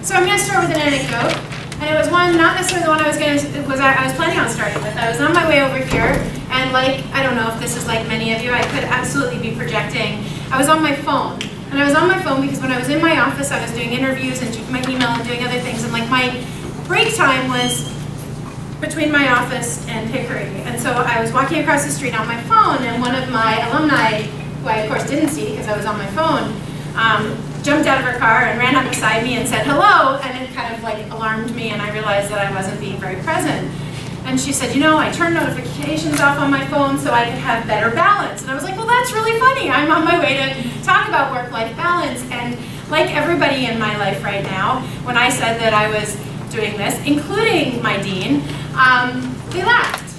So I'm going to start with an anecdote, and it was one, not necessarily the one I was planning on starting with. I was on my way over here, and I don't know if this is like many of you, I could absolutely be projecting. I was on my phone, and I was on my phone because when I was in my office, I was doing interviews and checking my email and doing other things, and my break time was between my office and Hickory. And so I was walking across the street on my phone, and one of my alumni, who I of course didn't see because I was on my phone, jumped out of her car and ran up beside me and said hello, and it kind of alarmed me, and I realized that I wasn't being very present. And she said, I turned notifications off on my phone so I could have better balance. And I was like, well, that's really funny. I'm on my way to talk about work-life balance. And like everybody in my life right now, when I said that I was doing this, including my dean, they laughed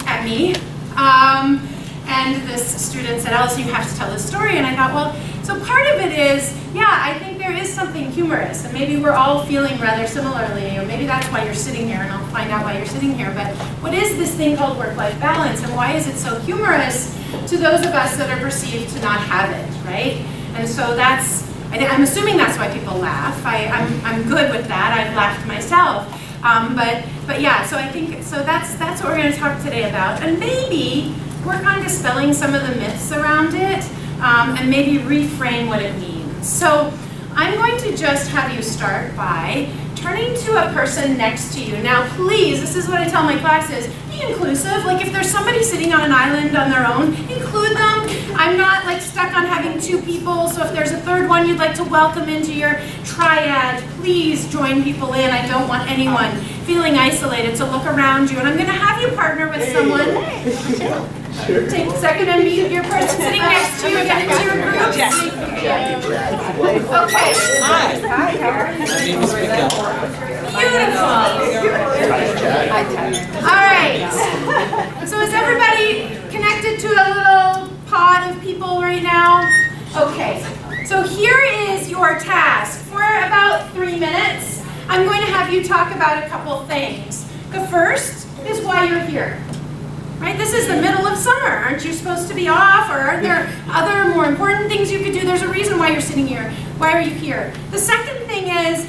at me. And this student said, Alice, you have to tell this story. And I thought, well, so part of it is, yeah, I think there is something humorous. And maybe we're all feeling rather similarly, or maybe that's why you're sitting here, and I'll find out why you're sitting here. But what is this thing called work-life balance, and why is it so humorous to those of us that are perceived to not have it, right? And so I'm assuming that's why people laugh. I'm good with that. I've laughed myself. But yeah, so I think, so that's what we're going to talk today about. And maybe work on dispelling some of the myths around it, and maybe reframe what it means. So I'm going to just have you start by turning to a person next to you. Now please, this is what I tell my classes, be inclusive. If there's somebody sitting on an island on their own, include them. I'm not stuck on having two people, so if there's a third one you'd like to welcome into your triad, please join people in. I don't want anyone feeling isolated, so look around you. And I'm going to have you partner with someone. Take a second and meet your person sitting next to you, get into your group. Okay. Hi. Beautiful. All right. So is everybody connected to a little pod of people right now? Okay. So here is your task. For about 3 minutes, I'm going to have you talk about a couple things. The first is why you're here. Right? This is the middle of summer. Aren't you supposed to be off? Or aren't there other more important things you could do? There's a reason why you're sitting here. Why are you here? The second thing is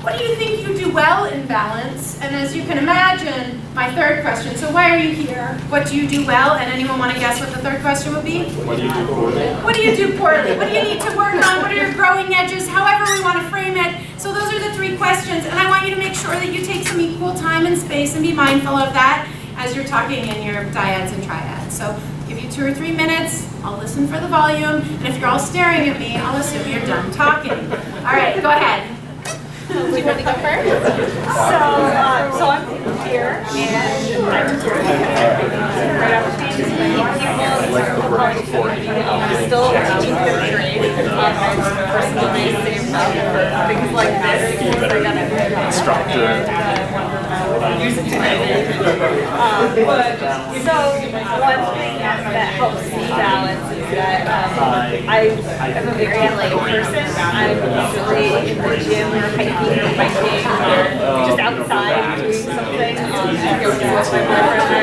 what do you think you do well in balance? And as you can imagine, my third question, so why are you here? What do you do well? And anyone want to guess what the third question would be? What do you do poorly? What do you do poorly? What do you need to work on? What are your growing edges? However we want to frame it. So those are the 3 questions. And I want you to make sure that you take some equal time and space and be mindful of that as you're talking in your dyads and triads. So I'll give you 2 or 3 minutes, I'll listen for the volume, and if you're all staring at me, I'll assume you're done talking. All right, go ahead. We want to go first? So I'm here, and I'm just right opportunities to meet people in the college community. I'm still teaching 5th grade. I'm personally saved up for things like this because I got a instructor and music training. So one thing that helps me balance is that I am a very athletic person. I'm usually in the gym or hiking or biking or just outside doing something. I go to my boyfriend.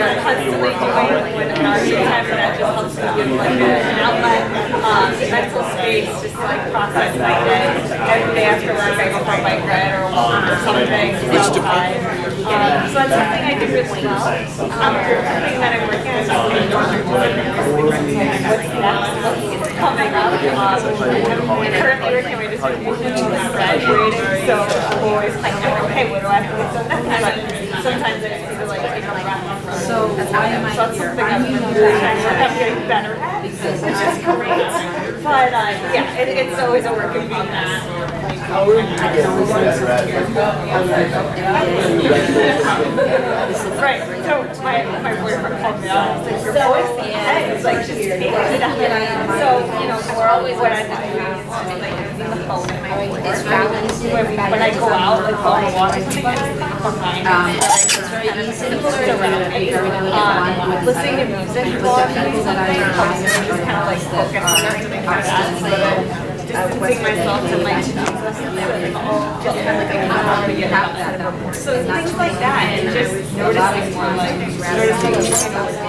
I'm constantly doing when I'm not time, and that just helps me give an outlet, mental space, just to process my day. Every day after work, I go for a bike ride or a walk or something. Outside. So that's something I do really well. Something that I'm working on is what's next, what's coming up. I'm currently working on my dissertation. I'm graduating, so I'm always okay, what do I have to get done next? But sometimes I just need to take a breath. So why am I here? I'm getting better at, which is great. But yeah, it's always a work in progress. Right. So my boyfriend called me out. He's your voice. It's just take it up. So we're always what I do is the phone in my when I go out, go on a walk, something behind listening to music while I'm doing something helps me just kind of focus on everything like that. Distancing myself to my to-do list and just kind of how to get out that. So things like that, and just noticing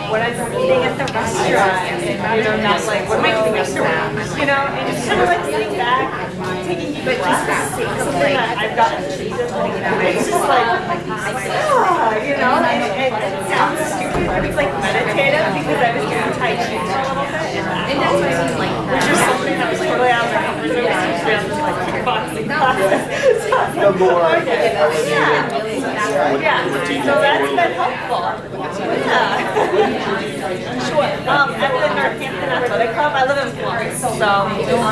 what I'm eating at the restaurant, and not what am I doing afterwards, and just kind of sitting back, taking but just something that I've gotten to do. It's just like, you know, it sounds stupid, but it's like meditative because I was doing Tai Chi for a little bit. And that's what I mean, like, which is something that was totally out of my comfort zone. Usually I'm just like kickboxing classes. Yeah, so that's been helpful. Yeah. Sure. At the Northampton Athletic Club, I live in Florence, so it's kind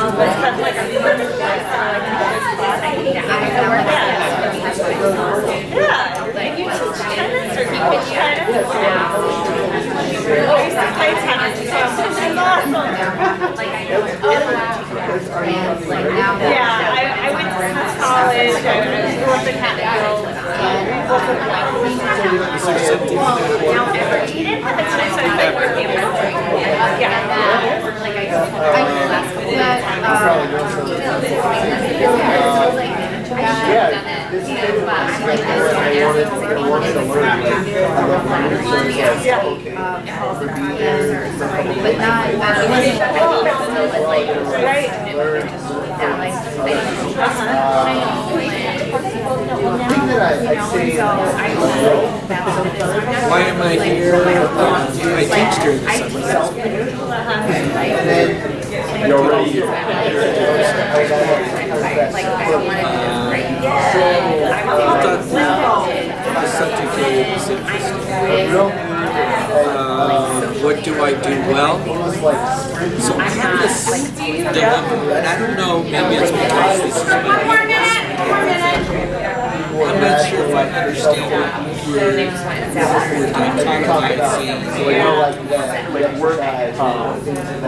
of like a perfect place to like take this class. Yeah. Like you teach tennis or you pitch tennis? Oh, I used to play tennis too. It's awesome. Yeah, I went to college. I grew up in Hatfield. He didn't have a time, so I played with him. Why am I here? I teach during the summer. You're already here. The subject area is interesting. What do I do well? So I have this dilemma, and I don't know, maybe it's because this is my I'm not sure if I understand what you're talking about saying.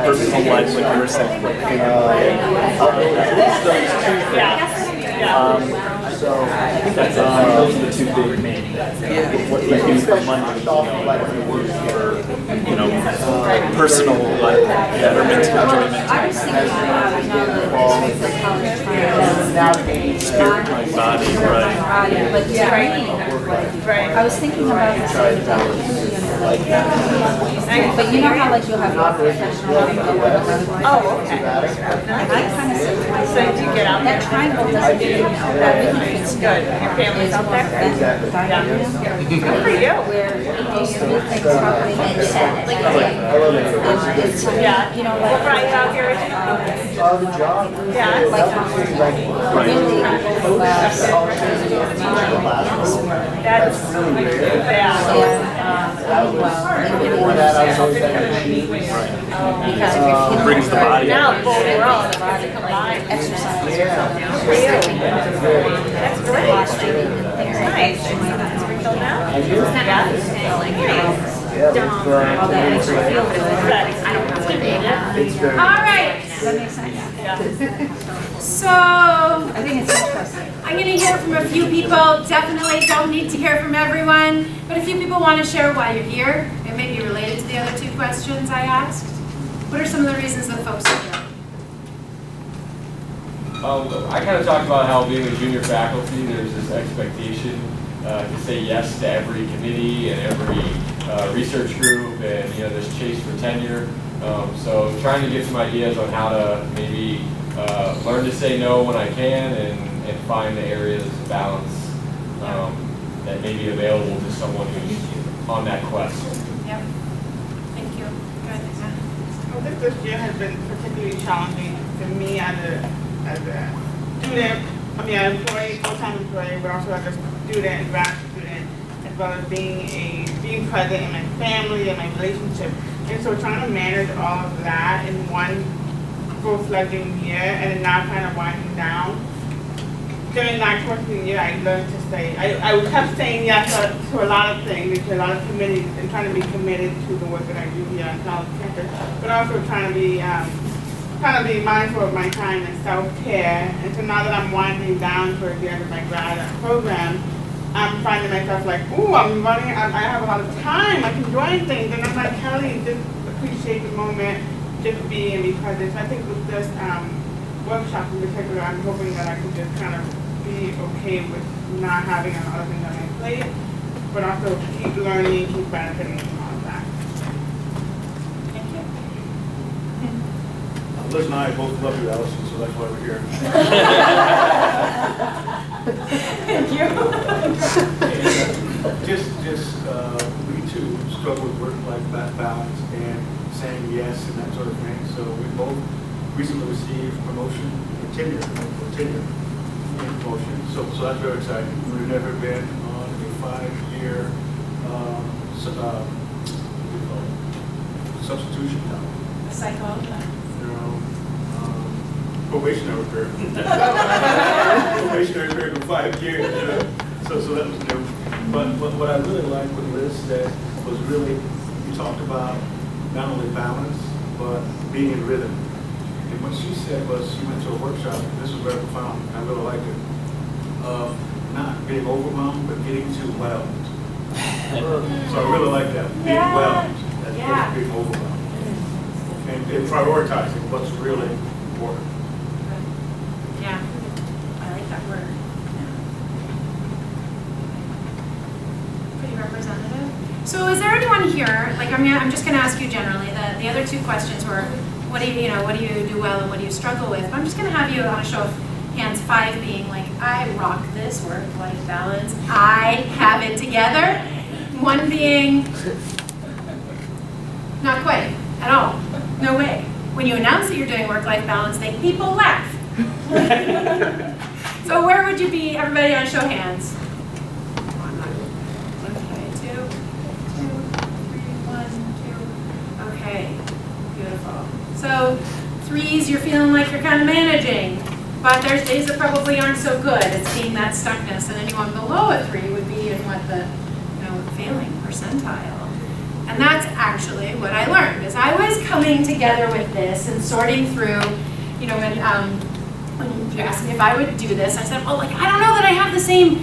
Personal life, like you were saying. So I think that's those are the two big main. What you do for money, you know, like personal betterment, enjoyment. Spirit, my body, right? But training, I was thinking about this the other day. But you know how like you'll have a professional Oh, okay. I kind of said to myself, So do you get out there? that triangle doesn't mean that really fits Good. Your family's out there? Good for you. where everything's probably made sense. It's, Yeah. you know, What like, brought you out here originally? Yeah. like really That's because Brings the body now up. full world to combine. exercise. That's great. Nice. Springfield now? All that makes you feel good. All right, Does that make sense? so I think it's interesting. I'm going to hear from a few people. Definitely don't need to hear from everyone, but a few people want to share why you're here. It may be related to the other two questions I asked. What are some of the reasons that folks are here? I kind of talked about how being a junior faculty, there's this expectation to say yes to every committee and every research group, and this chase for tenure. So trying to get some ideas on how to maybe learn to say no when I can, and find the areas of balance that may be available to someone who's on that quest. Yep. Thank you. Go ahead, Lisa. I think this year has been particularly challenging for me as a student, an employee, full-time employee, but also as a student and grad student, as well as being present in my family and my relationship. And so trying to manage all of that in one full-fledged year and then now kind of winding down. During that course of the year, I learned to say, I kept saying yes to a lot of things, to a lot of committees, and trying to be committed to the work that I do here on college campus, but also trying to be mindful of my time and self-care. And so now that I'm winding down towards the end of my grad program, I'm finding myself like, ooh, I have a lot of time, I can join things, and I'm like, Kelly, just appreciate the moment, just be and be present. So I think with this workshop in particular, I'm hoping that I can just kind of be okay with not having other things on my plate, but also keep learning, keep benefiting from all of that. Thank you. Liz and I both love you, Allison, so that's why we're here. Thank you. We too struggle with work-life balance and saying yes and that sort of thing. So we both recently received promotion or tenure in promotion. So that's very exciting. We've never been on a 5-year substitution now. Cycle. Probationary period. Probationary period of 5 years. So that was new. But what I really liked what Liz said was really, you talked about not only balance, but being in rhythm. And what she said was she went to a workshop, and this was very profound, and I really liked it, of not being overwhelmed, but getting too whelmed. So I really like that, being whelmed, as opposed to being overwhelmed. And prioritizing what's really important. Yeah, I like that word. Pretty representative. So is there anyone here, like I'm just going to ask you generally, the other two questions were, what do you do well and what do you struggle with? But I'm just going to have you on a show of hands, 5 being like, I rock this work-life balance, I have it together. 1 being, not quite at all, no way. When you announce that you're doing work-life balance thing, people laugh. So where would you be, everybody on show hands? Okay, 2, 3, 1, 2. Okay, beautiful. So 3s, you're feeling like you're kind of managing, but there's days that probably aren't so good. It's seeing that stuckness, and anyone below a 3 would be in what the failing percentile. And that's actually what I learned, as I was coming together with this and sorting through, when you asked me if I would do this, I said, well, I don't know that I have the same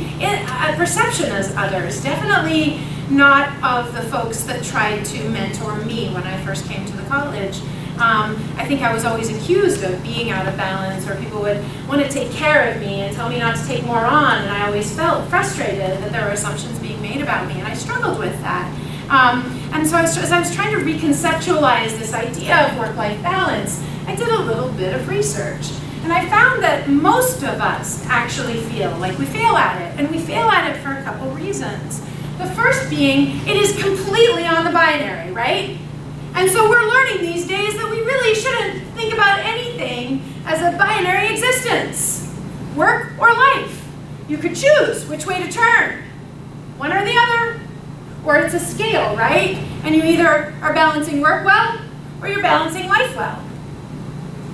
perception as others. Definitely not of the folks that tried to mentor me when I first came to the college. I think I was always accused of being out of balance, or people would want to take care of me and tell me not to take more on, and I always felt frustrated that there were assumptions being made about me, and I struggled with that. And so as I was trying to reconceptualize this idea of work-life balance, I did a little bit of research. And I found that most of us actually feel like we fail at it, and we fail at it for a couple reasons. The first being, it is completely on the binary, right? And so we're learning these days that we really shouldn't think about anything as a binary existence. Work or life. You could choose which way to turn, one or the other. Or it's a scale, right? And you either are balancing work well, or you're balancing life well.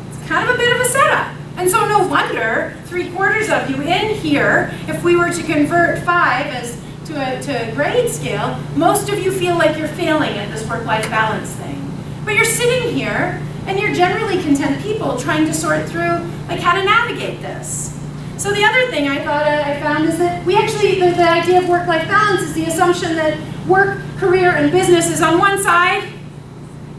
It's kind of a bit of a setup. And so no wonder 3/4 of you in here, if we were to convert 5 to a grade scale, most of you feel like you're failing at this work-life balance thing. But you're sitting here, and you're generally content people trying to sort through how to navigate this. So the other thing I found is that we actually, the idea of work-life balance is the assumption that work, career, and business is on one side,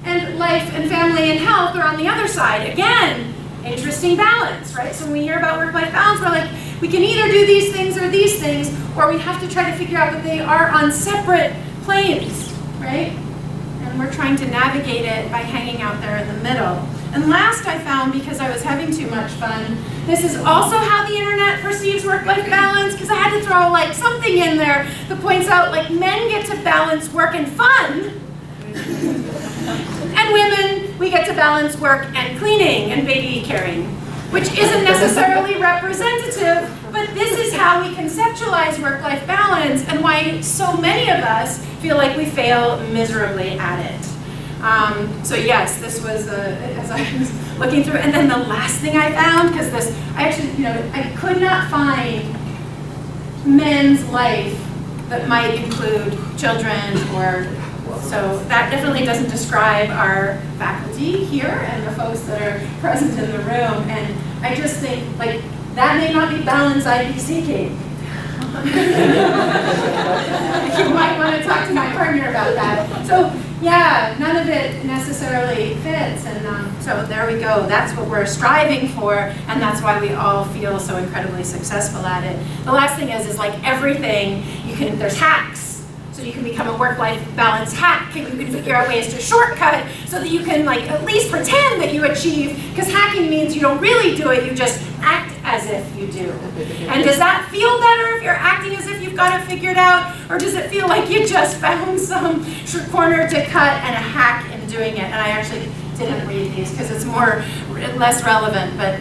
and life and family and health are on the other side. Again, interesting balance, right? So when we hear about work-life balance, we're like, we can either do these things, or we have to try to figure out that they are on separate planes, right? And we're trying to navigate it by hanging out there in the middle. And last I found, because I was having too much fun, this is also how the internet perceives work-life balance, because I had to throw something in there that points out men get to balance work and fun, and women, we get to balance work and cleaning and baby carrying, which isn't necessarily representative, but this is how we conceptualize work-life balance and why so many of us feel like we fail miserably at it. So yes, this was, as I was looking through, and then the last thing I found, because I could not find men's life that might include children, so that definitely doesn't describe our faculty here and the folks that are present in the room, and I just think, that may not be balance I'd be seeking. You might want to talk to my partner about that. So yeah, none of it necessarily fits, and so there we go. That's what we're striving for, and that's why we all feel so incredibly successful at it. The last thing is everything, there's hacks. so you can become a work-life balance hack, and you can figure out ways to shortcut so that you can like at least pretend that you achieve, because hacking means you don't really do it, you just act as if you do. And does that feel better if you're acting as if you've got it figured out, or does it feel like you just found some corner to cut and a hack in doing it? And I actually didn't read these because it's less relevant, but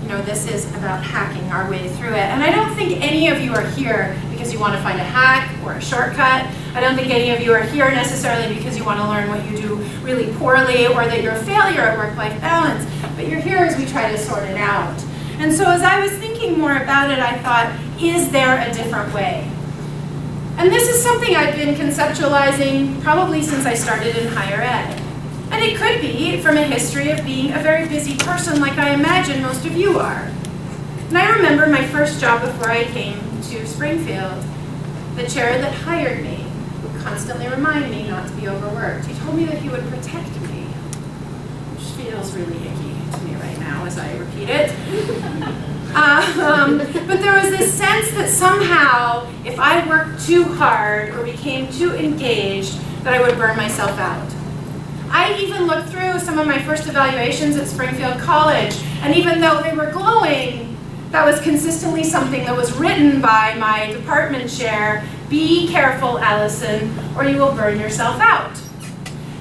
you know, this is about hacking our way through it. And I don't think any of you are here because you want to find a hack or a shortcut. I don't think any of you are here necessarily because you want to learn what you do really poorly or that you're a failure at work-life balance, but you're here as we try to sort it out. And so as I was thinking more about it, I thought, is there a different way? And this is something I've been conceptualizing probably since I started in higher ed. And it could be from a history of being a very busy person like I imagine most of you are. And I remember my first job before I came to Springfield. The chair that hired me would constantly remind me not to be overworked. He told me that he would protect me, which feels really icky to me right now as I repeat it. But there was this sense that somehow if I worked too hard or became too engaged, that I would burn myself out. I even looked through some of my first evaluations at Springfield College, and even though they were glowing, that was consistently something that was written by my department chair: be careful, Allison, or you will burn yourself out.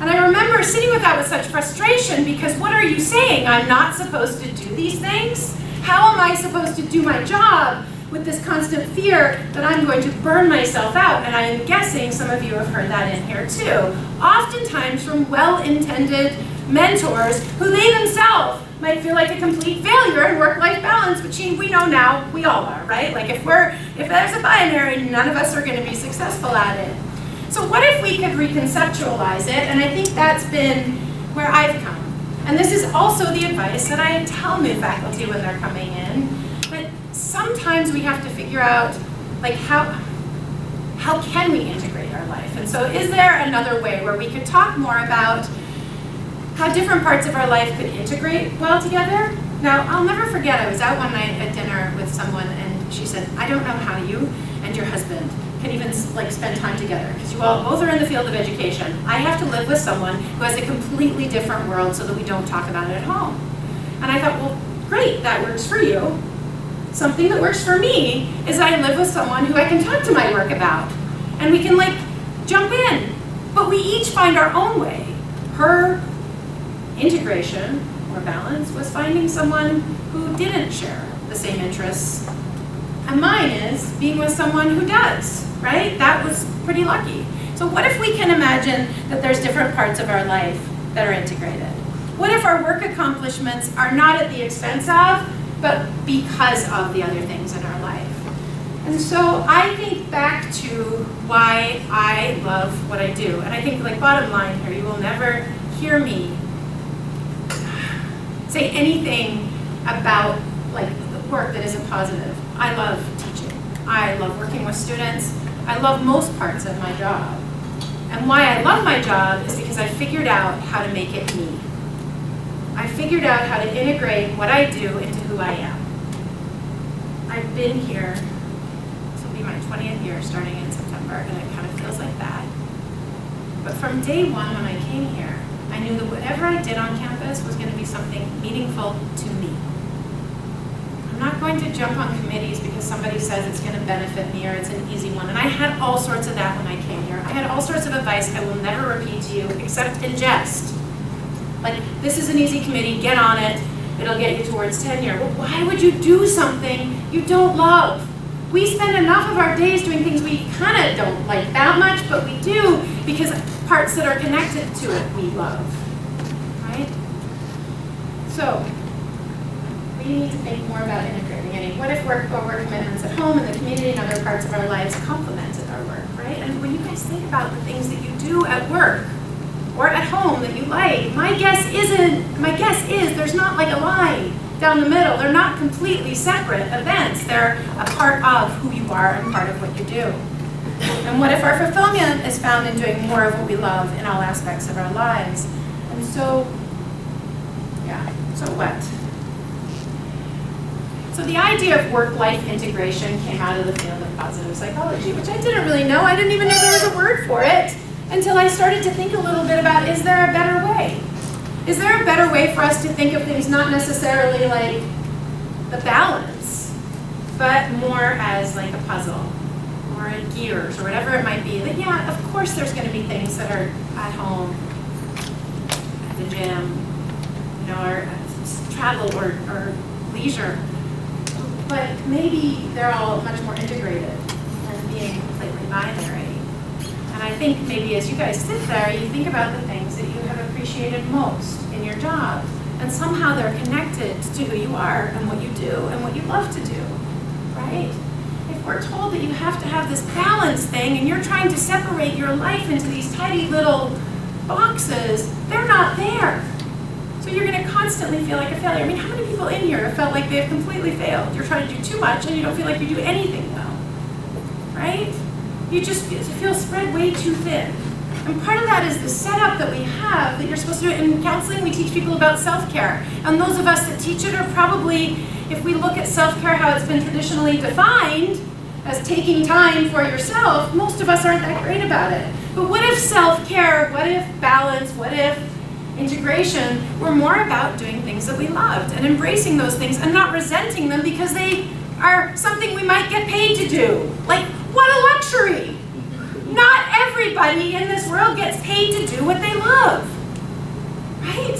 And I remember sitting with that with such frustration, because what are you saying? I'm not supposed to do these things? How am I supposed to do my job with this constant fear that I'm going to burn myself out? And I am guessing some of you have heard that in here too. Oftentimes from well-intended mentors who they themselves might feel like a complete failure in work-life balance, which we know now we all are, right? Like if there's a binary, none of us are going to be successful at it. So what if we could reconceptualize it? And I think that's been where I've come. And this is also the advice that I tell new faculty when they're coming in. But sometimes we have to figure out, like, how can we integrate our life? And so is there another way where we could talk more about how different parts of our life could integrate well together? Now, I'll never forget, I was out one night at dinner with someone, and she said, I don't know how you and your husband can even like spend time together, because you all both are in the field of education. I have to live with someone who has a completely different world so that we don't talk about it at home. And I thought, well, great, that works for you. Something that works for me is I live with someone who I can talk to my work about, and we can like jump in, but we each find our own way. Her integration or balance was finding someone who didn't share the same interests, and mine is being with someone who does, right? That was pretty lucky. So what if we can imagine that there's different parts of our life that are integrated? What if our work accomplishments are not at the expense of, but because of the other things in our life? And so I think back to why I love what I do. And I think, like, bottom line here, you will never hear me say anything about like the work that isn't positive. I love teaching. I love working with students. I love most parts of my job. And why I love my job is because I figured out how to make it me. I figured out how to integrate what I do into who I am. I've been here, this will be my 20th year starting in September, and it kind of feels like that. But from day one when I came here, I knew that whatever I did on campus was going to be something meaningful to me. I'm not going to jump on committees because somebody says it's going to benefit me or it's an easy one. And I had all sorts of that when I came here. I had all sorts of advice I will never repeat to you except in jest. Like, this is an easy committee, get on it, it'll get you towards tenure. Well, why would you do something you don't love? We spend enough of our days doing things we kind of don't like that much, but we do because parts that are connected to it we love, right? So, we need to think more about integrating. I mean, what if work commitments at home and the community and other parts of our lives complemented our work, right? And when you guys think about the things that you do at work or at home that you like, my guess is there's not like a line down the middle. They're not completely separate events. They're a part of who you are and part of what you do. And what if our fulfillment is found in doing more of what we love in all aspects of our lives? And so, yeah, so what? So the idea of work-life integration came out of the field of positive psychology, which I didn't really know. I didn't even know there was a word for it until I started to think a little bit about, is there a better way? Is there a better way for us to think of things not necessarily like the balance, but more as like a puzzle or a gears or whatever it might be? That yeah, of course there's going to be things that are at home, at the gym, you know, or travel or leisure. But maybe they're all much more integrated than being completely binary. And I think maybe as you guys sit there, you think about the things that you have appreciated most in your job. And somehow they're connected to who you are and what you do and what you love to do, right? If we're told that you have to have this balance thing and you're trying to separate your life into these tiny little boxes, they're not there. So you're going to constantly feel like a failure. I mean, how many people in here have felt like they've completely failed? You're trying to do too much and you don't feel like you do anything well, right? You just feel spread way too thin. And part of that is the setup that we have that you're supposed to do. In counseling, we teach people about self-care. And those of us that teach it are probably, if we look at self-care, how it's been traditionally defined as taking time for yourself, most of us aren't that great about it. But what if self-care, what if balance, what if integration were more about doing things that we loved and embracing those things and not resenting them because they are something we might get paid to do? Like, what a luxury! Not everybody in this world gets paid to do what they love, right?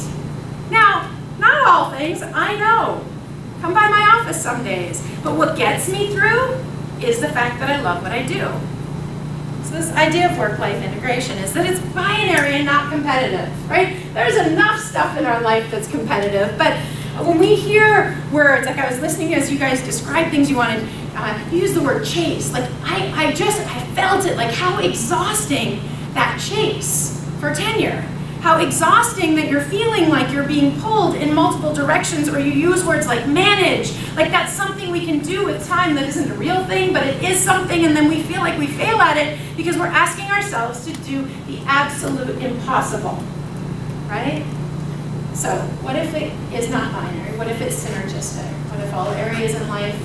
Now, not all things, I know. Come by my office some days. But what gets me through is the fact that I love what I do. So this idea of work-life integration is that it's binary and not competitive, right? There's enough stuff in our life that's competitive, but when we hear words, like I was listening as you guys describe things you wanted, you use the word chase. Like I felt it, like how exhausting that chase for tenure. How exhausting that you're feeling like you're being pulled in multiple directions, or you use words like manage, like that's something we can do with time that isn't a real thing, but it is something, and then we feel like we fail at it because we're asking ourselves to do the absolute impossible, right? So what if it is not binary? What if it's synergistic? What if all areas in life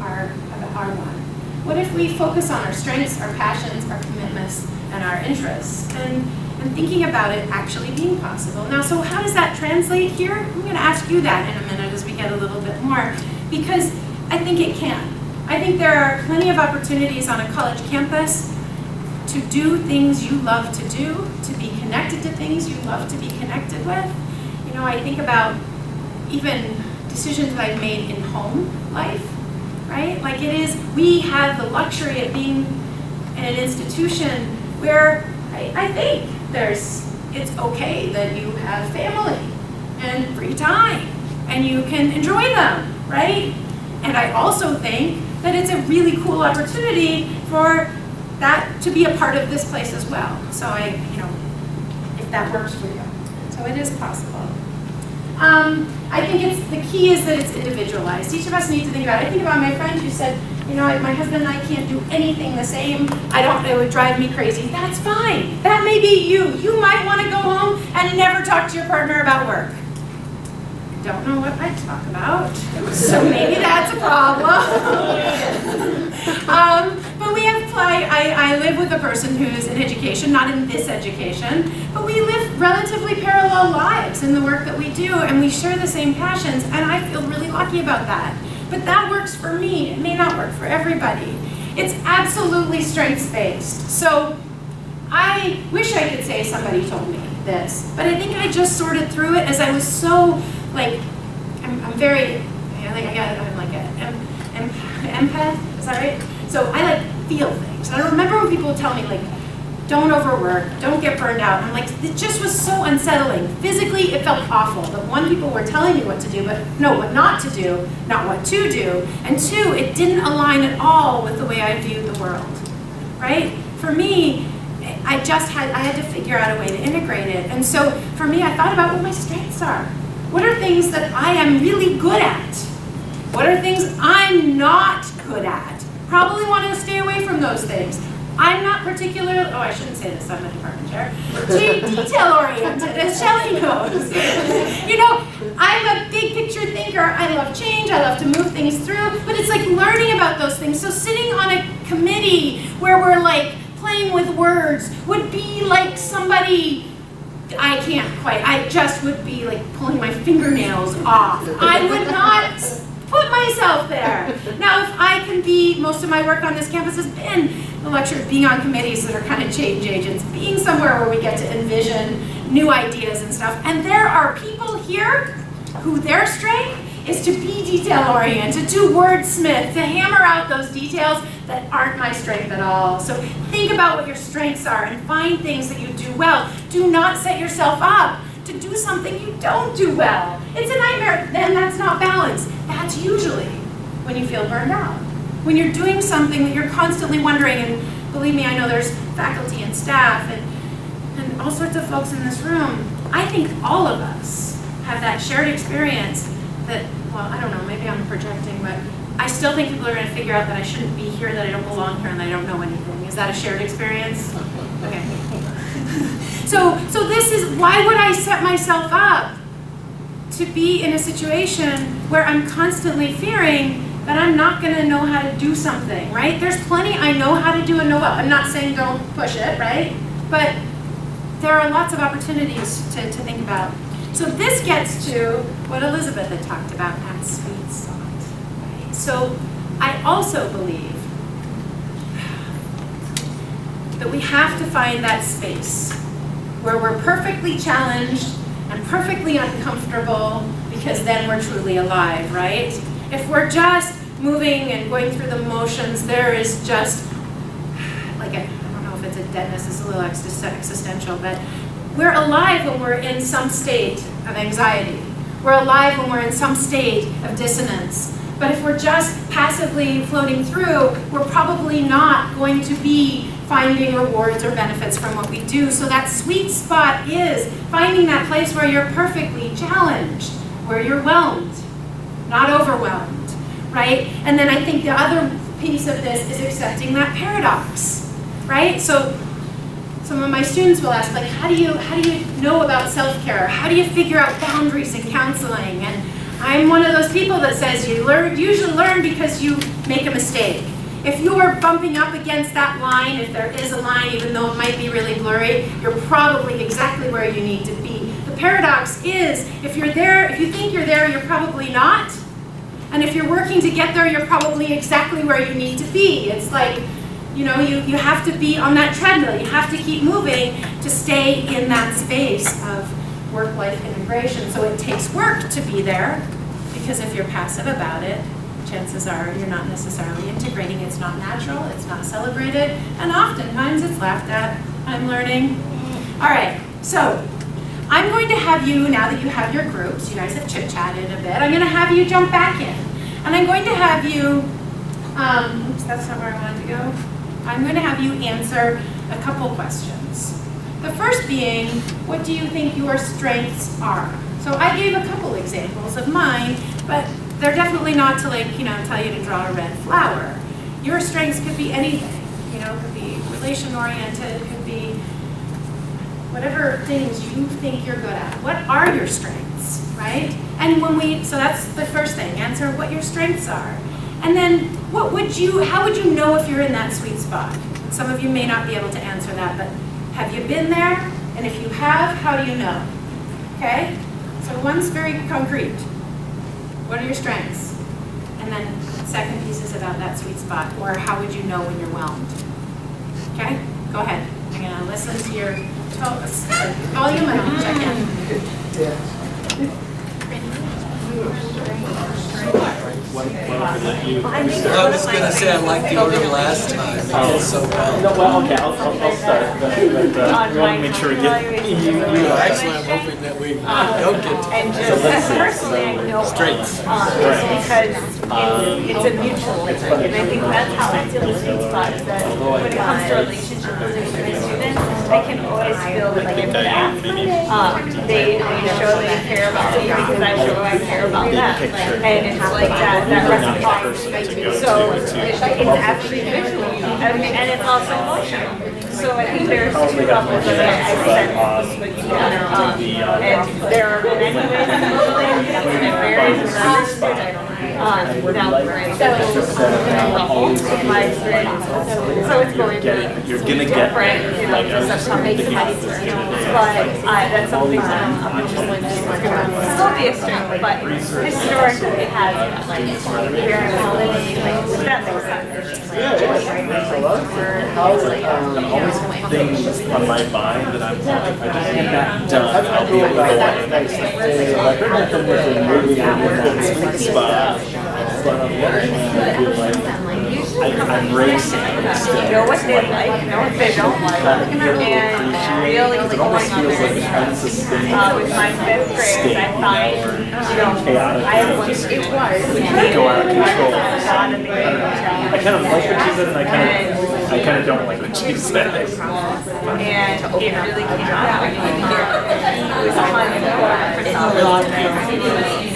are one? What if we focus on our strengths, our passions, our commitments, and our interests, and thinking about it actually being possible? Now, so how does that translate here? I'm going to ask you that in a minute as we get a little bit more, because I think it can. I think there are plenty of opportunities on a college campus to do things you love to do, to be connected to things you love to be connected with. You know, I think about even decisions that I've made in home life, right? Like we have the luxury of being in an institution where I think it's okay that you have family and free time and you can enjoy them, right? And I also think that it's a really cool opportunity for that to be a part of this place as well. So if that works for you. So it is possible. I think the key is that it's individualized. Each of us needs to think about it. I think about my friend who said, my husband and I can't do anything the same. It would drive me crazy. That's fine. That may be you. You might want to go home and never talk to your partner about work. Don't know what I'd talk about, so maybe that's a problem. But we have I live with a person who is in education, not in this education, but we live relatively parallel lives in the work that we do, and we share the same passions, and I feel really lucky about that. But that works for me. It may not work for everybody. It's absolutely strengths-based. So I wish I could say somebody told me this, but I think I just sorted through it as I was so, I'm very, I'm like an empath, is that right? So I feel things. And I remember when people would tell me don't overwork, don't get burned out. I'm like, it just was so unsettling. Physically, it felt awful. That one, people were telling me what to do, but no, what not to do, not what to do. And two, it didn't align at all with the way I viewed the world, right? For me, I had to figure out a way to integrate it. And so for me, I thought about what my strengths are. What are things that I am really good at? What are things I'm not good at? Probably want to stay away from those things. I'm not particularly, oh, I shouldn't say this, I'm a department chair, detail-oriented, as Shelley knows. You know, I'm a big picture thinker. I love change, I love to move things through, but it's like learning about those things. So sitting on a committee where we're like playing with words would be like somebody, I can't quite, I just would be like pulling my fingernails off. I would not put myself there. Now, if I can be, most of my work on this campus has been the lecture, being on committees that are kind of change agents, being somewhere where we get to envision new ideas and stuff. And there are people here who their strength is to be detail-oriented, to wordsmith, to hammer out those details that aren't my strength at all. So think about what your strengths are and find things that you do well. Do not set yourself up to do something you don't do well. It's a nightmare, then that's not balance. That's usually when you feel burned out. When you're doing something that you're constantly wondering, and believe me, I know there's faculty and staff and all sorts of folks in this room. I think all of us have that shared experience that, well, I don't know, maybe I'm projecting, but I still think people are going to figure out that I shouldn't be here, that I don't belong here, and that I don't know anything. Is that a shared experience? Okay. So this is, why would I set myself up to be in a situation where I'm constantly fearing that I'm not going to know how to do something, right? There's plenty I know how to do and know well. I'm not saying don't push it, right? But there are lots of opportunities to think about. So this gets to what Elizabeth had talked about, that sweet spot, right? So I also believe that we have to find that space where we're perfectly challenged and perfectly uncomfortable, because then we're truly alive, right? If we're just moving and going through the motions, there is just like I don't know if it's a deadness, it's a little existential, but we're alive when we're in some state of anxiety. We're alive when we're in some state of dissonance. But if we're just passively floating through, we're probably not going to be finding rewards or benefits from what we do. So that sweet spot is finding that place where you're perfectly challenged, where you're whelmed, not overwhelmed, right? And then I think the other piece of this is accepting that paradox, right? So some of my students will ask, like, how do you know about self-care? How do you figure out boundaries in counseling? And I'm one of those people that says you usually learn because you make a mistake. If you are bumping up against that line, if there is a line, even though it might be really blurry, you're probably exactly where you need to be. The paradox is, if you're there, if you think you're there, you're probably not. And if you're working to get there, you're probably exactly where you need to be. It's like, you know, you have to be on that treadmill. You have to keep moving to stay in that space of work-life integration. So it takes work to be there, because if you're passive about it, chances are you're not necessarily integrating. It's not natural, it's not celebrated, and oftentimes it's laughed at. I'm learning. All right, so I'm going to have you, now that you have your groups, you guys have chit-chatted a bit, I'm going to have you jump back in. And I'm going to have you, oops, that's not where I wanted to go. I'm going to have you answer a couple questions. The first being, what do you think your strengths are? So I gave a couple examples of mine, but they're definitely not to, like, you know, tell you to draw a red flower. Your strengths could be anything. You know, it could be relation-oriented, it could be whatever things you think you're good at. What are your strengths, right? And so that's the first thing, answer what your strengths are. And then how would you know if you're in that sweet spot? Some of you may not be able to answer that, but have you been there? And if you have, how do you know? Okay? So one's very concrete. What are your strengths? And then the second piece is about that sweet spot, or how would you know when you're whelmed? Okay? Go ahead. I'm going to listen to your volume and I'll check in. I was going to say I liked the order last time. It did so well. No, well, okay, I'll start. But we want to make sure we get Actually, I'm hoping that we don't get to And just personally, I know strengths. because it's a mutual thing. And I think that's how I feel the sweet spot, is that when it comes to relationship building with my students, I can always feel like I'm back. they show they care about me because I show I care about them. And it's like that reciprocity. So it's actually visually, and it's also emotional. So I think there's two levels of it. I sense with you, and there are many ways to motivate people, and it varies with every student. Now, in my experience, so it's going to be You're gonna get different, you know, just some experience. But that's something that I'm just going to still be extreme, but historically it has been here in Holiday, like that makes sense. things on my mind that I'm like, I just need that done. I'll be able to go away next day. Like, I'm sweet spot. But on the other hand, I feel like I'm racing still. Know what they like, know what they don't like, and really It almost feels like an unsustainable with my fifth grade, I find, you know, chaotic. I have one, it was Go out of control. not amazing. I kind of like what she said, and I kind of don't like what she said. And it really came out of me. It was fun for some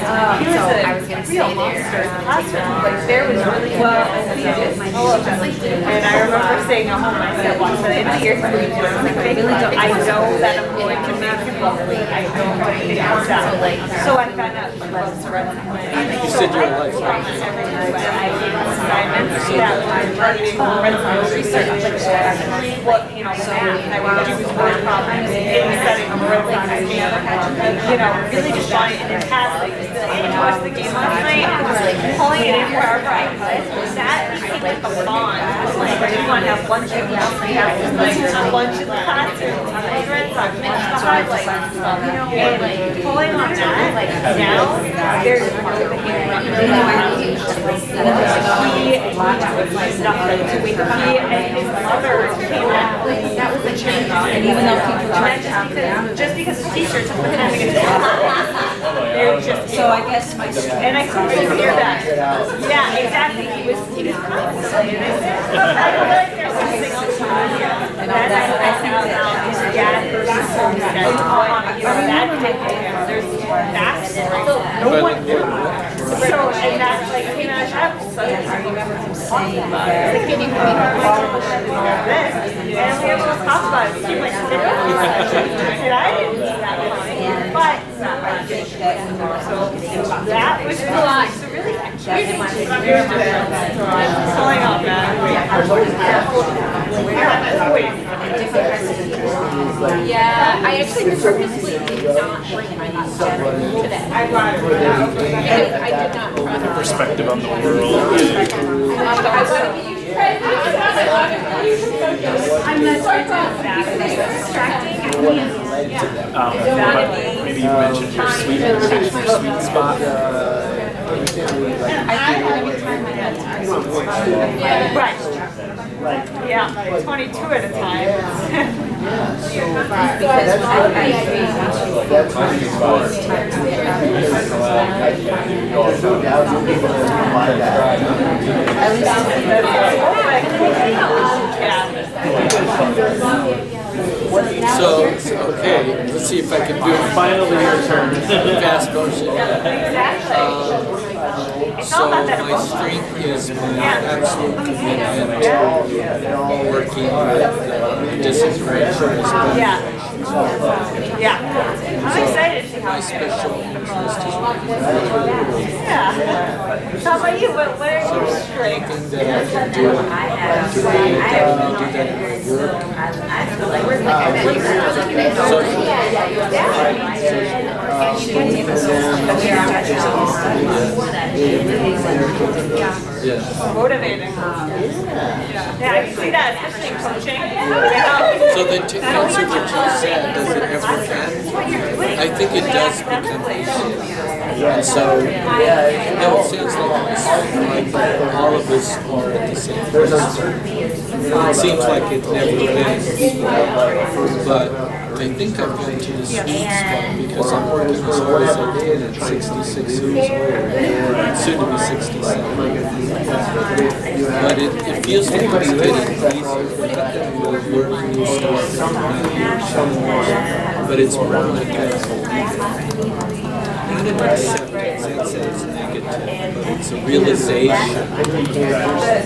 he was a real monster in the classroom. Like there was really and I remember saying at home, I said, watch the end of the year, I know that I'm going to make him lovely. I know how to figure out. So I found out she loves running. You said your life. I gave assignments that were running research, like what, you know, math I would do word problems in the setting of where things came, you know, really just trying to pass it. And to watch the game last night, I was like pulling it in wherever I could. That became like a bond. Like, I didn't want to have lunch in the house. We have lunch in the classroom. Like Red Sox, lunch the highlights and stuff. And pulling on that, like now, there's no behavior. He was nothing to wake up. He and his mother came out. That was a change. And even though people tried to just because the teachers have been having a they're just So I guess my and I couldn't even hear that. Yeah, exactly. He was constantly. And I said, I feel like there's something else going on here. And then I found out his dad versus home dad. That type of him. There's backstory. No one knew. So, and that's like, came out of that. So I remember him saying, like, can you come in our this? And we were able to talk about it. He went, and I didn't see that coming. But so that was cool. So really, pulling out that. Yeah, I actually purposely did not bring my laptop today. I did not. Perspective on the world. I want to be I'm not distracting. But maybe you mentioned your sweet spot. I think every time I had to Right. Yeah, 22 at a time. So, okay, let's see if I can do it. Finally your turn. Fast motion. So all about that my emotion. strength is my absolute commitment to working with disintegration. Yeah. Yeah. I'm excited to see how My it goes. special interest is working with Yeah. How about you? What are your strengths? everything that I can do to create. I do that in my work. Yeah. Motivating. Yeah, I can see that, especially in coaching. You So then to answer what you said, does it ever end? I think it does become easy. And so, though it sounds like all of us are at the same place. It seems like it never ends. But I think I've gotten to the sweet spot because I'm working as hard as I can at 66 years old, soon to be 67. But it feels like it's getting easier. We're learning new stuff. but it's more like not an acceptance, I'd say it's negative, but it's a realization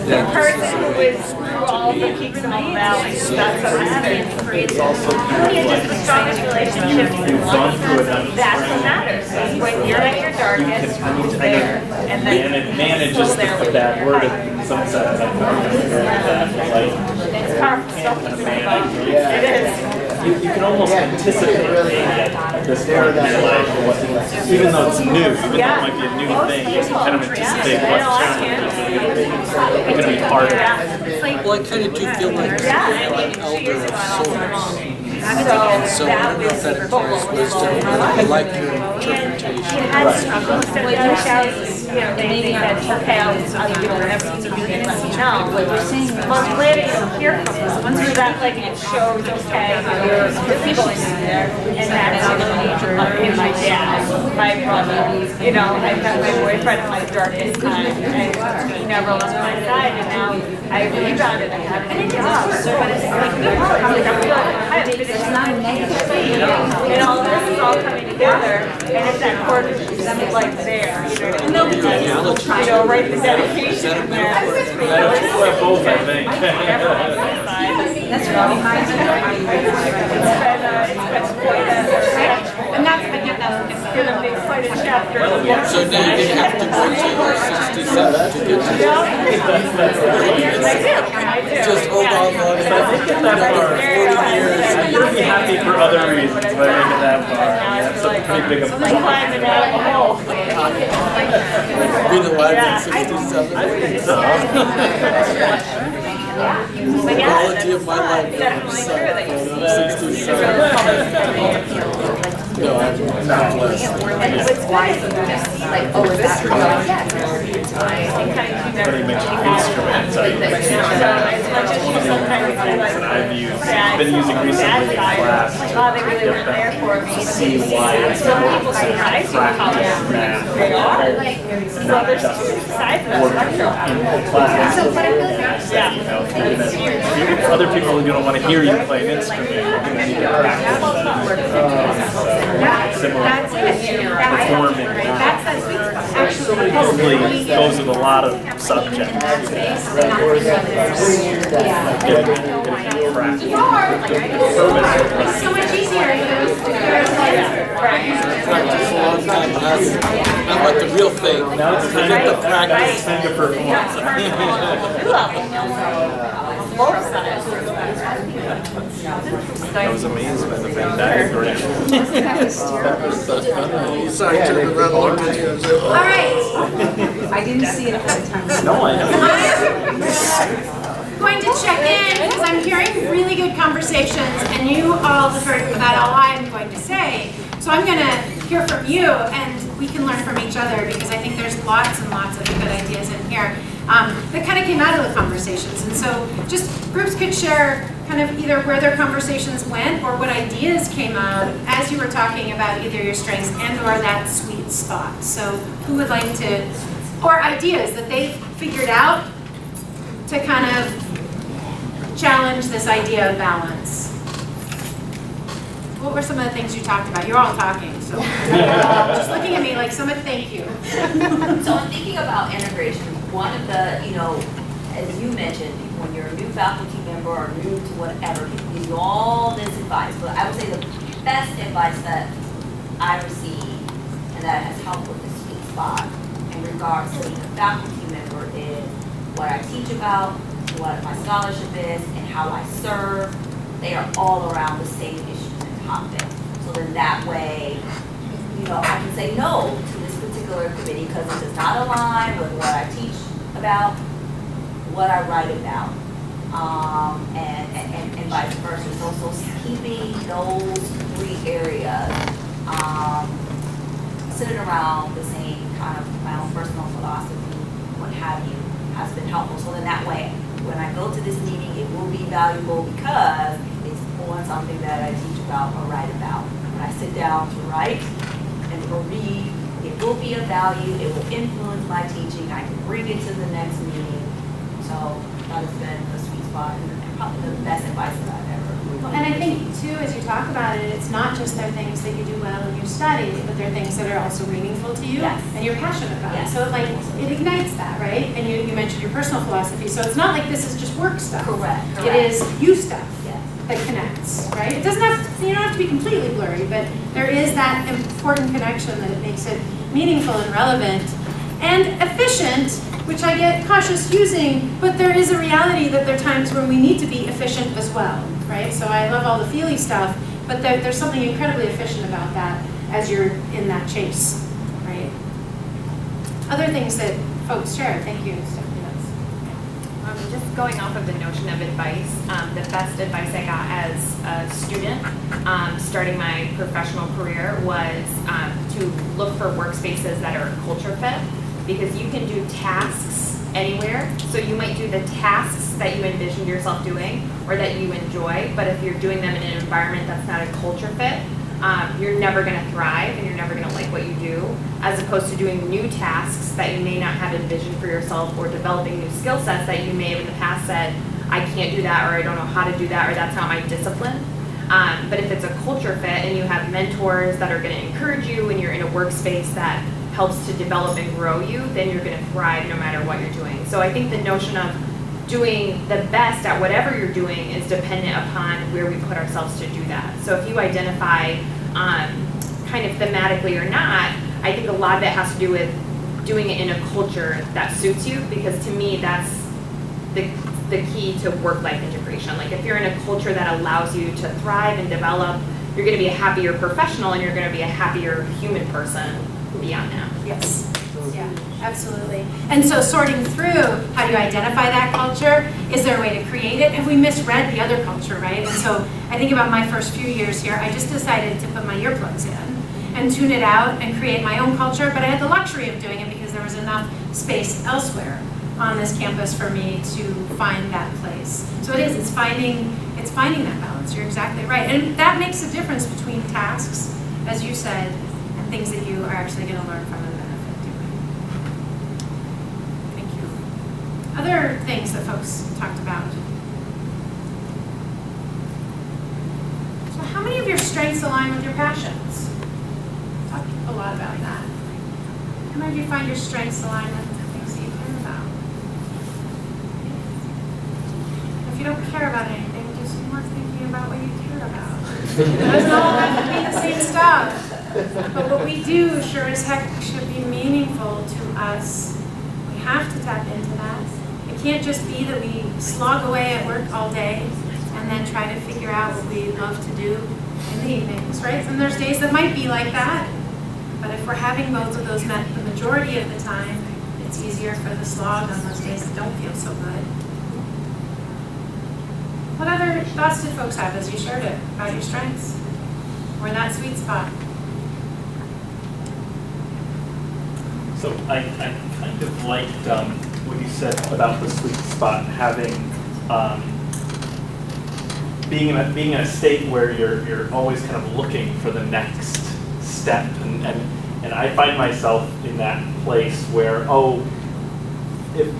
The person who is through all the peaks and all the valleys, that's what matters. It's also When you just the strongest relationship you've gone through enough. that's what matters. Is when you're at your darkest, who's there, and then Manage is a bad word in some sense. Like, it's powerful stuff to think about. It is. you can almost anticipate at this point in your life, even though it's new, even though it might be a new thing, you can kind of anticipate what challenges are going to be harder. well, I kind of do feel like I'm an elder of sorts. So I don't know if that implies wisdom, but I like your interpretation. Had struggles that they said, okay, I'll do whatever you need to let me know. But most glad to hear from us. Once you're that, like, it shows, okay, you're proficient there, and that's in my dad, my brother, you know, I've got my boyfriend in my darkest time, and he never left my side, and now I've rebounded, I have a new job. So it's like, I'm good. I have finished my negative, and all this is all coming together, and if that chord is like there, you know, you know, right, the dedication in there. Metaphor both, I think. That's really high. It's been quite a, And that's, I get that. it's gonna be quite a chapter. So now you have to go to your 67 to get to I do. just hold on long enough. Another 40 years. You'll be happy for other reasons by making that far. That's a pretty big I'm climbing out of the hole. Been alive at 67. But yeah, Quality of my life. definitely true that you see. 67. No, I'm not blessed. And what's good is you see, like, oh, is that real? Yes. I think I do never Pretty much really instruments. So as much as you sometimes feel like, And I've been using recently in class like, oh, they really weren't there for me. see why it's Some people surprise you how they are. They are. So there's two sides of the spectrum. in class. Yeah. You know, if other people who don't want to hear you play an instrument, you're going to need to practice similar performing. Probably goes with a lot of subjects. So much easier. Practice a long time. Not like the real thing. Now it's time Forget the to practice. perform. I was amazed by the Venn diagram. Sorry, turn around and look at you and say, All right. I didn't see it at the time. No, I know. I'm going to check in because I'm hearing really good conversations and you all have heard about all I'm going to say. So I'm going to hear from you and we can learn from each other because I think there's lots and lots of good ideas in here that kind of came out of the conversations. And so just groups could share kind of either where their conversations went or what ideas came out as you were talking about either your strengths and or that sweet spot. So who would like to, or ideas that they figured out to kind of challenge this idea of balance. What were some of the things you talked about? You're all talking, so just looking at me like someone, thank you. So I'm thinking about integration. One of the, as you mentioned, when you're a new faculty member or new to whatever, people give you all this advice. But I would say the best advice that I received and that has helped with the sweet spot in regards to being a faculty member is what I teach about, what my scholarship is, and how I serve. They are all around the same issues and topics. So then that way, I can say no to this particular committee because it does not align with what I teach about, what I write about, and vice versa. So keeping those three areas centered around the same kind of my own personal philosophy, what have you, has been helpful. So then that way, when I go to this meeting, it will be valuable because it's on something that I teach about or write about. When I sit down to write and or read, it will be of value. It will influence my teaching. I can bring it to the next meeting. So that has been the sweet spot and probably the best advice that I've ever. Well, and I think too, as you talk about it, it's not just they're things that you do well in your study, but they're things that are also meaningful to you Yes. and you're passionate about. Yes. So it ignites that, right? And you mentioned your personal philosophy. So it's not like this is just work stuff. Correct. It is you stuff Yes. that connects, right? It doesn't have to, you don't have to be completely blurry, but there is that important connection that it makes it meaningful and relevant and efficient, which I get cautious using, but there is a reality that there are times when we need to be efficient as well, right? So I love all the feely stuff, but there's something incredibly efficient about that as you're in that chase, right? Other things that folks share, thank you, Stephanie. Just going off of the notion of advice, the best advice I got as a student starting my professional career was to look for workspaces that are culture fit, because you can do tasks anywhere. So you might do the tasks that you envisioned yourself doing or that you enjoy, but if you're doing them in an environment that's not a culture fit, you're never going to thrive and you're never going to like what you do, as opposed to doing new tasks that you may not have envisioned for yourself, or developing new skill sets that you may have in the past said, I can't do that, or I don't know how to do that, or that's not my discipline. But if it's a culture fit and you have mentors that are going to encourage you and you're in a workspace that helps to develop and grow you, then you're going to thrive no matter what you're doing. So I think the notion of doing the best at whatever you're doing is dependent upon where we put ourselves to do that. So if you identify kind of thematically or not, I think a lot of it has to do with doing it in a culture that suits you, because to me that's the key to work-life integration. Like if you're in a culture that allows you to thrive and develop, you're going to be a happier professional and you're going to be a happier human person beyond that. Yes. Yeah, absolutely. And so sorting through, how do you identify that culture? Is there a way to create it? Have we misread the other culture, right? And so I think about my first few years here, I just decided to put my earplugs in and tune it out and create my own culture, but I had the luxury of doing it because there was enough space elsewhere on this campus for me to find that place. So it's finding that balance. You're exactly right. And that makes a difference between tasks, as you said, and things that you are actually going to learn from and benefit doing. Thank you. Other things that folks talked about. So how many of your strengths align with your passions? Talked a lot about that. How many of you find your strengths align with the things that you care about? If you don't care about anything, just be more thinking about what you care about. It doesn't all have to be the same stuff. But what we do sure as heck should be meaningful to us. We have to tap into that. It can't just be that we slog away at work all day and then try to figure out what we love to do in the evenings, right? And there's days that might be like that. But if we're having both of those met the majority of the time, it's easier for the slog on those days that don't feel so good. What other thoughts did folks have as you shared it about your strengths? Or that sweet spot? So I kind of liked what you said about the sweet spot, having being in a state where you're always kind of looking for the next step, and I find myself in that place where if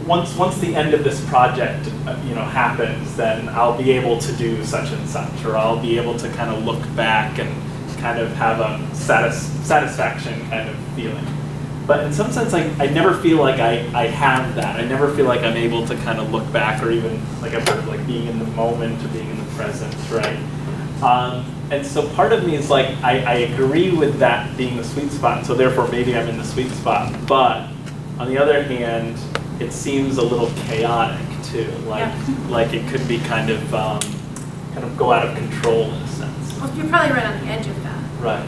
once the end of this project happens, then I'll be able to do such and such, or I'll be able to kind of look back and kind of have a satisfaction kind of feeling. But in some sense, I never feel like I have that. I never feel like I'm able to kind of look back, or even like I've heard, like being in the moment or being in the present, right? And so part of me is like, I agree with that being the sweet spot, and so therefore maybe I'm in the sweet spot. But on the other hand, it seems a little chaotic too. Like it could be kind of go out of control in a sense. Well, you're probably right on the edge of that. Right.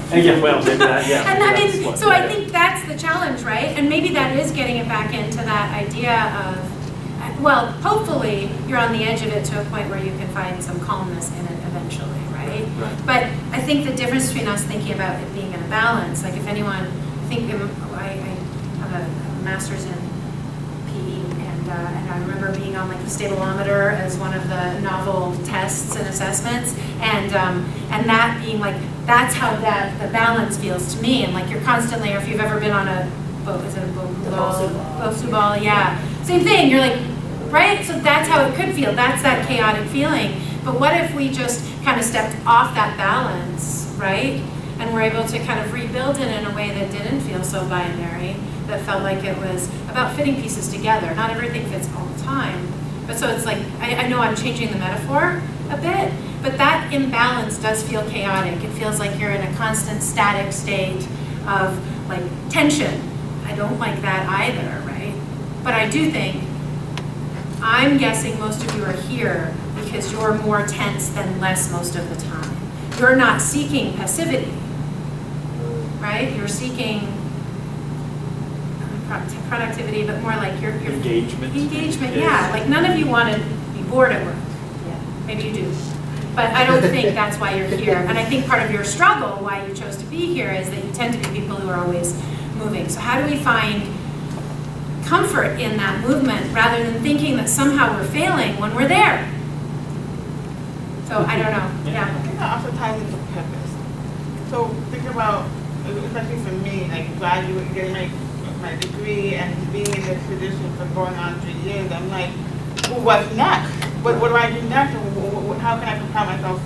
And yeah, well, maybe that, yeah. And I think that's the challenge, right? And maybe that is getting it back into that idea of, well, hopefully you're on the edge of it to a point where you can find some calmness in it eventually, right? But I think the difference between us thinking about it being in a balance, like if anyone, I have a master's in PE, and I remember being on like the stabilometer as one of the novel tests and assessments, and that being like, that's how the balance feels to me. And like you're constantly, or if you've ever been on a boat, is it a boat ball? Yeah. Same thing, you're like right? So that's how it could feel. That's that chaotic feeling. But what if we just kind of stepped off that balance, right? And we're able to kind of rebuild it in a way that didn't feel so binary, that felt like it was about fitting pieces together. Not everything fits all the time. But so it's like, I know I'm changing the metaphor a bit, but that imbalance does feel chaotic. It feels like you're in a constant static state of like tension. I don't like that either, right? But I do think, I'm guessing most of you are here because you're more tense than less most of the time. You're not seeking passivity, right? You're seeking productivity, but more like your Engagement. Engagement, yeah. Like none of you want to be bored at work. Maybe you do. But I don't think that's why you're here. And I think part of your struggle, why you chose to be here, is that you tend to be people who are always moving. So how do we find comfort in that movement rather than thinking that somehow we're failing when we're there? So I don't know. Yeah. I think that also ties into purpose. So think about, especially for me, like graduating, getting my degree and being in this position for going on 3 years, I'm like, well, what's next? What do I do next? How can I prepare myself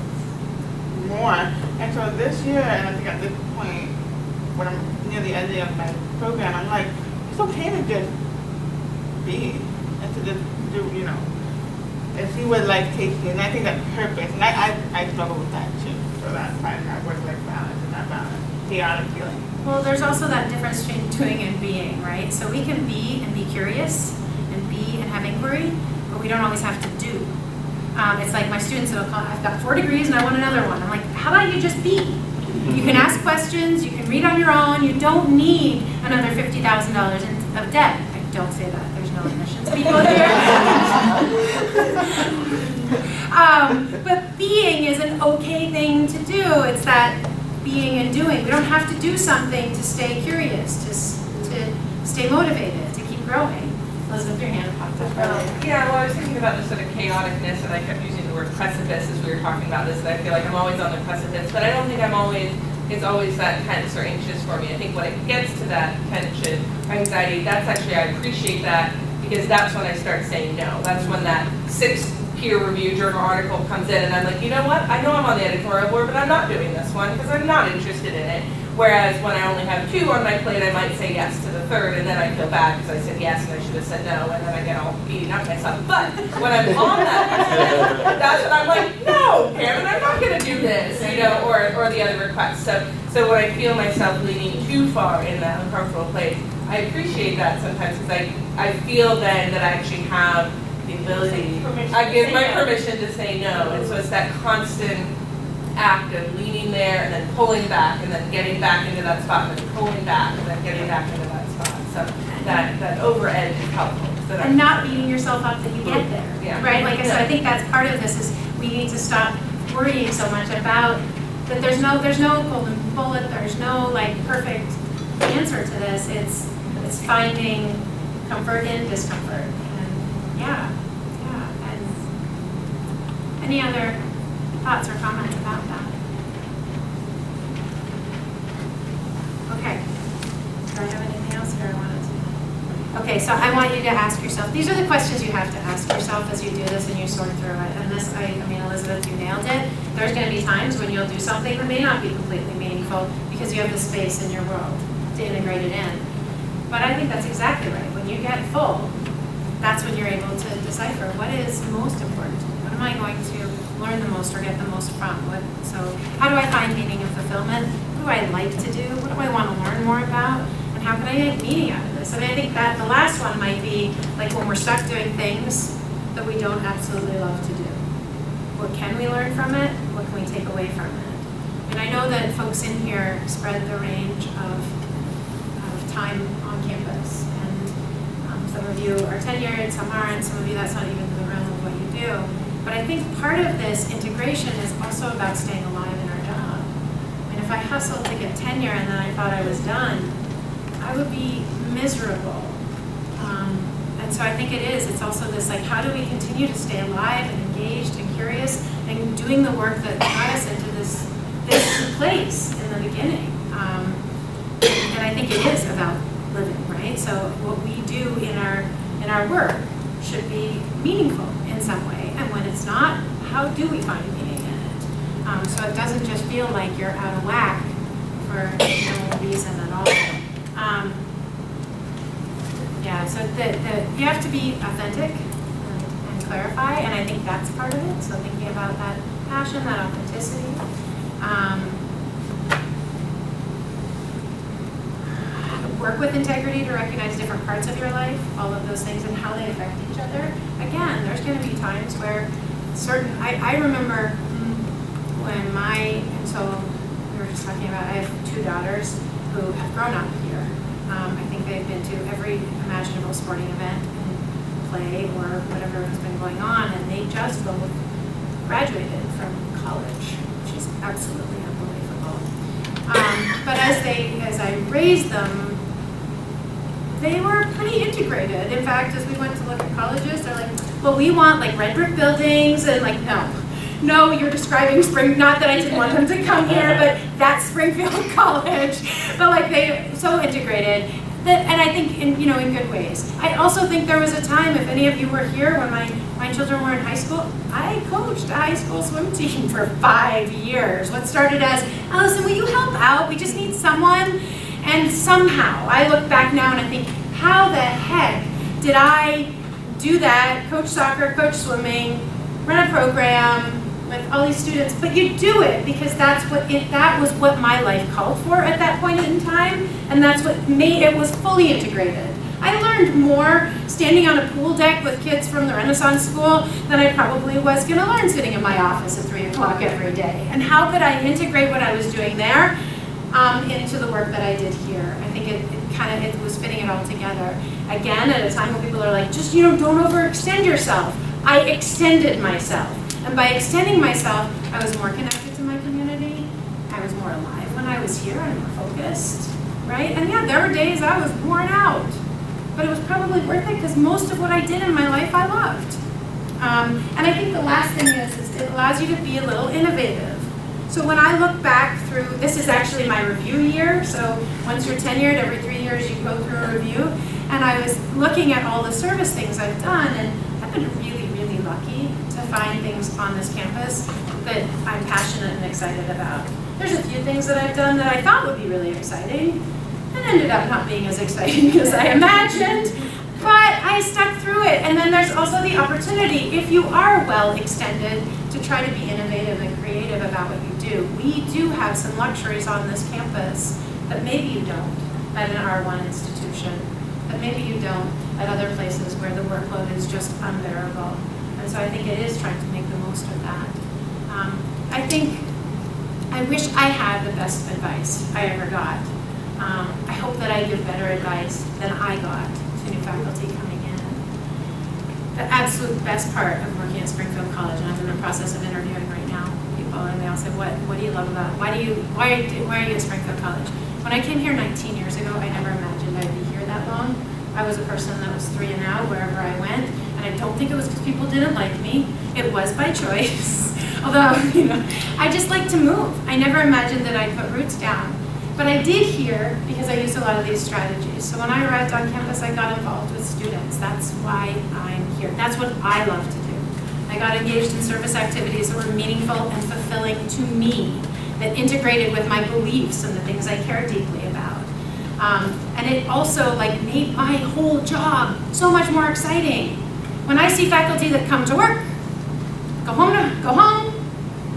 more? And so this year, and I think at this point, when I'm near the end of my program, I'm like, it's okay to just be and to just do, you know, and see where life takes you. And I think that purpose, and I struggle with that too. So that's finding that work-life balance and that balance, chaotic feeling. Well, there's also that difference between doing and being, right? So we can be and be curious and be and have inquiry, but we don't always have to do. It's like my students will call, I've got 4 degrees and I want another one. I'm like, how about you just be? You can ask questions, you can read on your own, you don't need another $50,000 of debt. I don't say that, there's no admissions people here. But being is an okay thing to do. It's that being and doing. We don't have to do something to stay curious, to stay motivated, to keep growing. Elizabeth, your hand popped up earlier. Yeah, well, I was thinking about the sort of chaoticness, and I kept using the word precipice as we were talking about this, and I feel like I'm always on the precipice, but I don't think it's always that tense or anxious for me. I think when it gets to that tension, anxiety, that's actually, I appreciate that, because that's when I start saying no. That's when that 6 peer-reviewed journal article comes in, and I'm like, you know what? I know I'm on the editorial board, but I'm not doing this one because I'm not interested in it. Whereas when I only have 2 on my plate, I might say yes to the 3rd, and then I feel bad because I said yes and I should have said no, and then I get all beating up myself. But when I'm on that, that's when I'm like, no, Karen, I'm not going to do this, you know, or the other requests. So when I feel myself leaning too far in that uncomfortable place, I appreciate that sometimes because I feel then that I actually have the ability, I give my permission to say no, and so it's that constant act of leaning there and then pulling back and then getting back into that spot and then pulling back and then getting back into that spot. So that over edge is helpful. So and not beating yourself up that you get there, yeah. right? Like, so I think that's part of this is we need to stop worrying so much about that there's no golden bullet, there's no like perfect answer to this. It's finding comfort in discomfort. And yeah. And any other thoughts or comments about that? Okay. Do I have anything else here I wanted to? Okay, so I want you to ask yourself, these are the questions you have to ask yourself as you do this and you sort through it. And this, I mean, Elizabeth, you nailed it. There's going to be times when you'll do something that may not be completely meaningful because you have the space in your world to integrate it in. But I think that's exactly right. When you get full, that's when you're able to decipher what is most important to me. What am I going to learn the most or get the most from? So how do I find meaning and fulfillment? What do I like to do? What do I want to learn more about? And how can I make meaning out of this? And I think that the last one might be like when we're stuck doing things that we don't absolutely love to do. What can we learn from it? What can we take away from it? And I know that folks in here spread the range of time on campus. And some of you are tenured, some aren't, some of you that's not even the realm of what you do. But I think part of this integration is also about staying alive in our job. And if I hustled to get tenure and then I thought I was done, I would be miserable. And so I think it is. It's also this like, how do we continue to stay alive and engaged and curious and doing the work that got us into this place in the beginning. And I think it is about living, right? So what we do in our work should be meaningful in some way. And when it's not, how do we find meaning in it? So it doesn't just feel like you're out of whack for no reason at all. Yeah, so you have to be authentic and clarify, and I think that's part of it. So thinking about that passion, that authenticity. Work with integrity to recognize different parts of your life, all of those things and how they affect each other. Again, there's going to be times where I remember when and so we were just talking about, I have 2 daughters who have grown up here. I think they've been to every imaginable sporting event and play or whatever has been going on, and they just both graduated from college, which is absolutely unbelievable. But as I raised them, they were pretty integrated. In fact, as we went to look at colleges, they're like, well, we want like red brick buildings, and like, no, you're describing not that I didn't want them to come here, but that's Springfield College. But like they so integrated and I think in good ways. I also think there was a time, if any of you were here when my children were in high school, I coached a high school swim team for 5 years. What started as, Allison, will you help out? We just need someone. And somehow, I look back now and I think, how the heck did I do that, coach soccer, coach swimming, run a program with all these students? But you do it because that was what my life called for at that point in time, and that's what made it was fully integrated. I learned more standing on a pool deck with kids from the Renaissance School than I probably was going to learn sitting in my office at 3 o'clock every day. And how could I integrate what I was doing there into the work that I did here? I think it was fitting it all together. Again, at a time when people are like, just don't overextend yourself. I extended myself. And by extending myself, I was more connected to my community. I was more alive when I was here and more focused, right? And yeah, there were days I was worn out. But it was probably worth it because most of what I did in my life I loved. And I think the last thing is it allows you to be a little innovative. So when I look back through, this is actually my review year, so once you're tenured, every 3 years you go through a review, and I was looking at all the service things I've done, and I've been really, really lucky to find things on this campus that I'm passionate and excited about. There's a few things that I've done that I thought would be really exciting, and ended up not being as exciting as I imagined, but I stuck through it. And then there's also the opportunity, if you are well extended, to try to be innovative and creative about what you do. We do have some luxuries on this campus that maybe you don't at an R1 institution, that maybe you don't at other places where the workload is just unbearable. And so I think it is trying to make the most of that. I wish I had the best advice I ever got. I hope that I give better advice than I got to new faculty coming in. The absolute best part of working at Springfield College, and I'm in the process of interviewing right now people, and they all say, what do you love about it? Why are you at Springfield College? When I came here 19 years ago, I never imagined I'd be here that long. I was a person that was 3 and out wherever I went, and I don't think it was because people didn't like me. It was by choice. Although, I just like to move. I never imagined that I'd put roots down. But I did here because I used a lot of these strategies. So when I arrived on campus, I got involved with students. That's why I'm here. That's what I love to do. I got engaged in service activities that were meaningful and fulfilling to me, that integrated with my beliefs and the things I care deeply about. And it also made my whole job so much more exciting. When I see faculty that come to work, go home,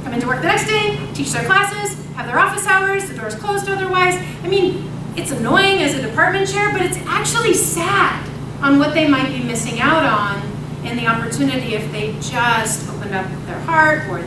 come into work the next day, teach their classes, have their office hours, the door's closed otherwise. I mean, it's annoying as a department chair, but it's actually sad on what they might be missing out on in the opportunity if they just opened up their heart or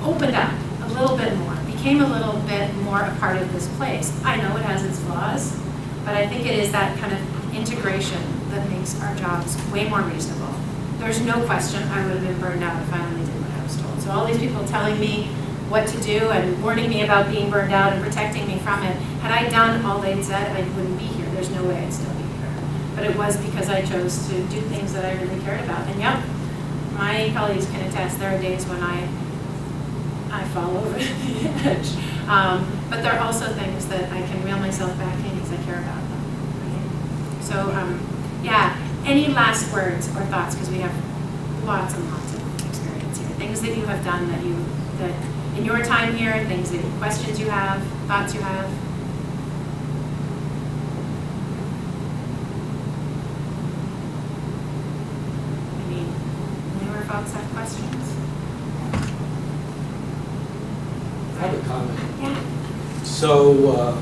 opened up a little bit more, became a little bit more a part of this place. I know it has its flaws, but I think it is that kind of integration that makes our jobs way more reasonable. There's no question I would have been burned out if I only did what I was told. So all these people telling me what to do and warning me about being burned out and protecting me from it, had I done all they'd said, I wouldn't be here. There's no way I'd still be here. But it was because I chose to do things that I really cared about. And yep, my colleagues can attest, there are days when I fall over the edge. But there are also things that I can reel myself back in because I care about them. Right? So yeah, Any last words or thoughts, because we have lots and lots of experience here. Things that you have done that in your time here, things that, questions you have, thoughts you have. I mean, newer folks have questions. I have a comment. Yeah. So,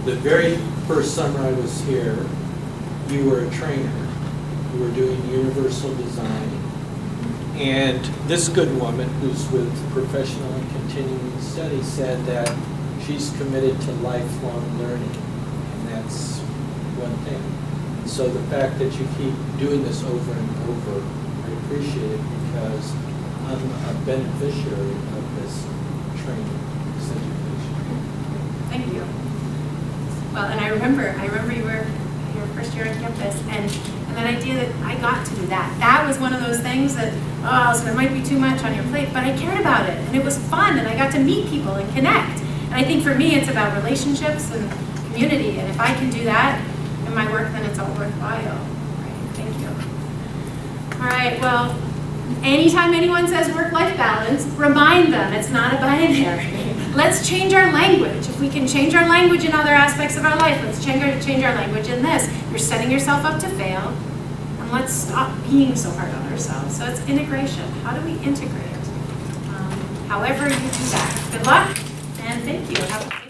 the very first summer I was here, you were a trainer. You were doing universal design. And this good woman, who's with Professional and Continuing Study, said that she's committed to lifelong learning. And that's one thing. So the fact that you keep doing this over and over, I appreciate it because I'm a beneficiary of this training, this education. Thank you. Well, and I remember you were your first year on campus, and that idea that I got to do that. That was one of those things that, so it might be too much on your plate, but I cared about it, and it was fun, and I got to meet people and connect. And I think for me, it's about relationships and community, and if I can do that in my work, then it's all worthwhile. Right, thank you. All right, well, anytime anyone says work-life balance, remind them it's not a binary. Let's change our language. If we can change our language in other aspects of our life, let's change our language in this. You're setting yourself up to fail, and let's stop being so hard on ourselves. So it's integration. How do we integrate? However you do that. Good luck, and thank you.